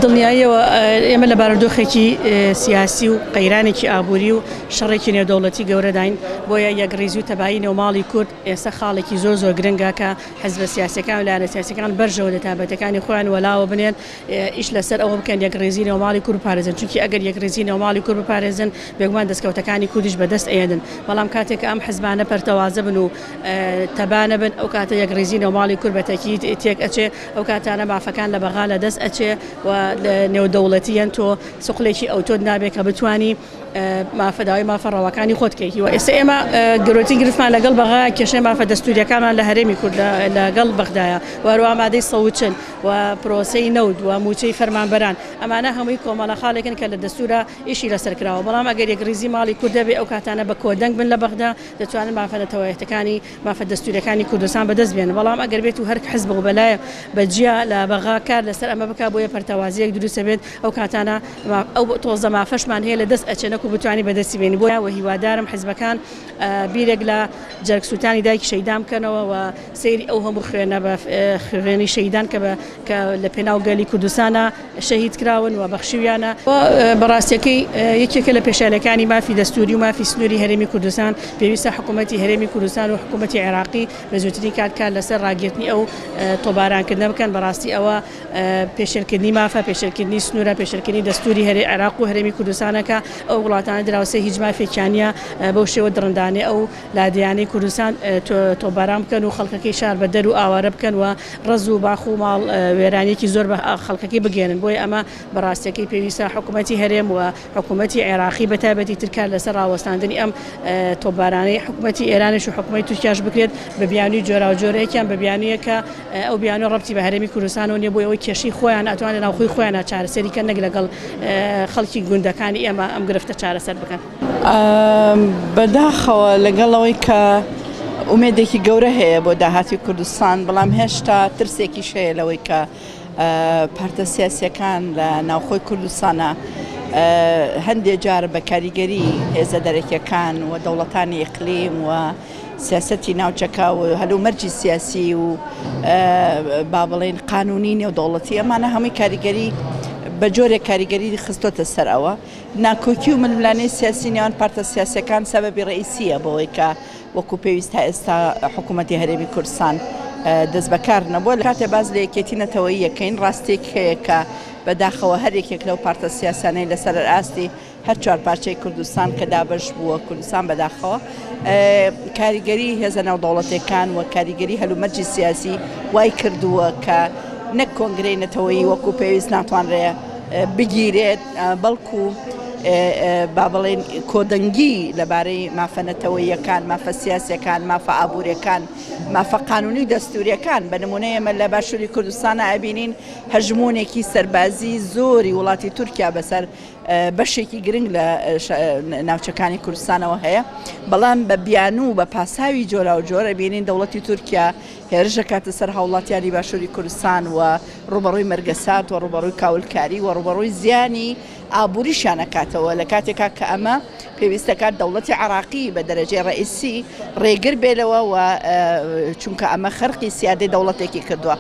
دڵنیاییەوە ئێمە لە بارودۆخێکی سیاسی و قەیرانێکی ئابووری و شەڕێکی نێودەوڵەتی گەورەداین بۆیە یەکڕێزی و تەبایی نێوماڵی کورد ئێستا خاڵێکی زۆر گرنگە کە حەزبە سیاسەکان و لایەنە سیاسەکان بەرژەوە لە تابەتەکانی خۆیان وەلاوە بنێن ئیش لەسەر ئەوە بکەن یەکڕێزی نێوماڵی کورد بپارێزن چونکی ئەگەر یەکڕێزی نێوماڵی کورد بپارێزن بێگومان دەستکەوتەکانی کوردیش بەدەست ئێدن بەڵام کاتێک ئەم حەزبانە پەرتەوازە بن و تەبانە بن ئەو کاتە یەکڕێزی نێوماڵی کورد بەتەکید تێک ئەچێ ئەو کاتانە مافەکان لە بەغا لە دەست ئەچێ و نێودەوڵەتیەن تۆ سوقلێکی ئەوتۆ نابێت کە بتوانی مافەداوای مافەڕەوەکانی خۆتکەیتی و ئێستا ئێمە گرۆتی گرفتمان لەگەڵ بەغا کێشەی مافە دەستوریەکانمان لە هەرێمی کورد لەگەڵ بەغدایە وەروە ئامادەی سەوچن و پرۆسەی نەود و موچەی فەرمانبەران ئەمانە هەمووی کۆمەڵە خاڵێکن کە لە دەستورە ئیشی لەسەر کراوە بەڵام ئەگەر یەکڕێزی ماڵی کوردە بێ ئەو کاتانە بە کۆدەنگ بن لە بەغدا دەتوانن مافە دەتەوەیەتەکانی مافە دەستوریەکانی کوردستان بەدەست بێنن بەڵام ئەگەر بێت و هەر حەزب و بەلایە بەجیا لە بەغا کار لەسەر ئەمە بکا بۆیە پەرتەوازیەک دروستە بێت ئەو کاتانە ئەو تۆزە مافەشمان هەیە لە دەست ئەچێنەک و بتوانی بەدەستی بێنی بۆیە و هیوادارم حەزبەکان بیرێک لە جەرگسووتانی دایکی شەیدان بکەنەوە و سەیری ئەو هەموو خوێنە بە خوێنی شەیدان کە لە پێناو گەلی کوردستانە شەهید کراون و بەخشیویانە بەڕاستیەکەی یەکێکە لە پێشالەکانی مافی دەستوری و مافی سنووری هەرێمی کوردستان پێویستە حکوومەتی هەرێمی کوردستان و حکوومەتی عێراقی بە زووترین کار لەسەر ڕاگررتنی ئەو تۆبارانکردنە بکەن بەڕاستی ئەوە پێشێرکردنی مافە پێشێرکردنی سنوورە پێشێرکردنی دەستوری عێراق و هەرێمی کوردستانەکە ئەو وڵاتانە دراوسێ هیچ مافێکیانە بەو شێوە دڕندانێ ئەو لادیانەی کوردستان تۆباران بکەن و خەڵکەکەی شار بە دەر و ئاوارە بکەن و ڕز و باخ و ماڵ وێرانێکی زۆر بە خەڵکەکەی بگێنن بۆیە ئەمە بەڕاستیەکەی پێویستە حکوومەتی هەرێم و حکوومەتی عێراقی بە تایبەتی ترکار لەسەر ڕاوەستاندنی ئەم تۆبارانەی حکوومەتی ئێرانیش و حکوومەتی تورکیاش بکرێت بە بیانووی جۆرا و جۆرەیەکیان بە بیانوویەکە ئەو بیانووی ڕەبتی بە هەرێمی کوردستان و نیە بۆ ئەوەی کێشەی خۆیان ئەتوانێت ناوخۆی خۆیان چارەسەری کە نەک لەگەڵ خەڵکی گوندەکانی ئێمە ئەم گرفتە چارەسەر بکەن. بەداخەوە لەگەڵەوەی کە ئومێدێکی گەورە هەیە بۆ داهاتی کوردستان بەڵام هێشتا ترسێکی شەیە لەوەی کە پارتە سیاسیەکان لە ناوخۆی کوردستانە هەندێک جار بە کاریگەری هێزە دەرەکیەکان و دەوڵەتانی ئیقلیم و سیاسەتی ناوچەکە و هەلومەرجی سیاسی و با بڵێن قانونی نێودەوڵەتی ئەمانە هەمووی کاریگەری بە جۆرێک کاریگەری خستۆتە سەر ئەوە ناکۆکی و ململانەی سیاسی نێوان پارتە سیاسەکان سەبەبی ڕئیسیە بەوەی کە وەکو پێویستە ئێستا حکوومەتی هەرێمی کوردستان دەست بەکار نەبووە کاتێ باز لە یەکێتی نەتەوەیی یەکەین ڕاستێک هەیە کە بەداخەوە هەر یەکێک لەو پارتە سیاسانەی لەسەر ئاستی هەر چوار پارچەی کوردستان کە دابەش بووە کوردستان بەداخەوە کاریگەری هێزە ناودەوڵەتەکان و کاریگەری هەلومەرجی سیاسی وای کردووە کە نەک کۆنگرەی نەتەوەیی وەکو پێویست ناتوانرێ بگیرێت بەڵکو با بڵێن کۆدەنگی لەبارەی مافە نەتەوەییەکان مافە سیاسیەکان مافە ئابوووریەکان مافە قانونی دەستوریەکان بە نمونە ئێمە لە باشووری کوردستانە ئەبینین هەژمونێکی سەربازی زۆری وڵاتی تورکیا بەسەر بەشێکی گرنگ لە ناوچەکانی کوردستانەوە هەیە بەڵام بە بیانوو بە پاساوی جۆرا و جۆرە بینین دەوڵەتی تورکیا هێرشە کاتە سەر هاوڵاتیانی باشووری کوردستان و ڕوبەڕووی مەرگەسات و ڕوبەڕووی کاولکاری و ڕوبەڕووی زیانی ئابووریشانەکاتەوە لە کاتێکا کە ئەمە پێویستەکات دەوڵەتی عراقی بە دەرەجەی ڕئیسی ڕێگر بێلەوە و چونکە ئەمە خەرقی سیادەی دەوڵەتێکی کردووە.